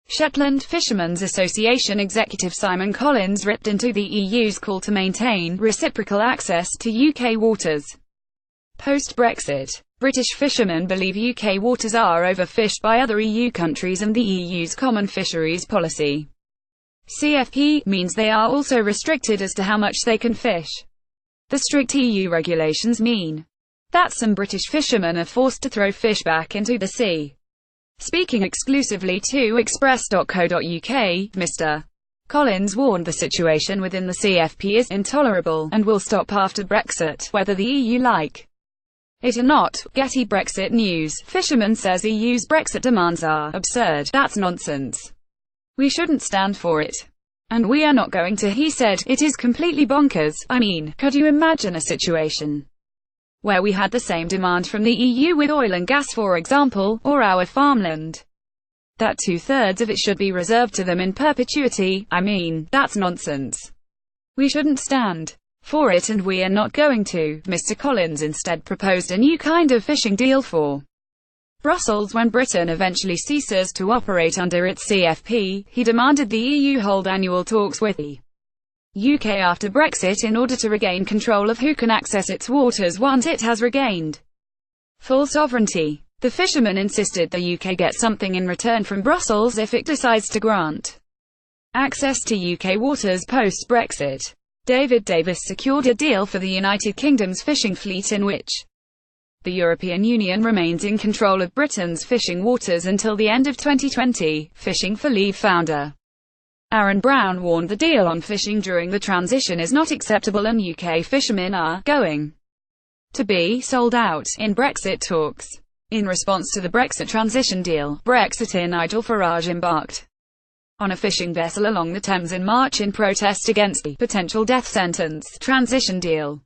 Shetland Fishermen's Association executive Simon Collins ripped into the EU's call to maintain reciprocal access to UK waters. Post-Brexit, British fishermen believe UK waters are overfished by other EU countries and the EU's common fisheries policy, CFP, means they are also restricted as to how much they can fish. The strict EU regulations mean that some British fishermen are forced to throw fish back into the sea. Speaking exclusively to Express.co.uk, Mr. Collins warned the situation within the CFP is intolerable, and will stop after Brexit, whether the EU like it or not. GettyBrexit News. Fisherman says EU's Brexit demands are absurd. That's nonsense. We shouldn't stand for it. And we are not going to, he said. It is completely bonkers. I mean, could you imagine a situation where we had the same demand from the EU with oil and gas, for example, or our farmland, that 2/3 of it should be reserved to them in perpetuity? I mean, that's nonsense. We shouldn't stand for it, and we are not going to. Mr. Collins instead proposed a new kind of fishing deal for Brussels when Britain eventually ceases to operate under its CFP. He demanded the EU hold annual talks with the UK after Brexit in order to regain control of who can access its waters once it has regained full sovereignty. The fisherman insisted the UK get something in return from Brussels if it decides to grant access to UK waters post-Brexit. David Davis secured a deal for the United Kingdom's fishing fleet in which the European Union remains in control of Britain's fishing waters until the end of 2020. Fishing for Leave founder Aaron Brown warned the deal on fishing during the transition is not acceptable and UK fishermen are going to be sold out in Brexit talks. In response to the Brexit transition deal, Brexiteer Nigel Farage embarked on a fishing vessel along the Thames in March in protest against the potential death sentence transition deal.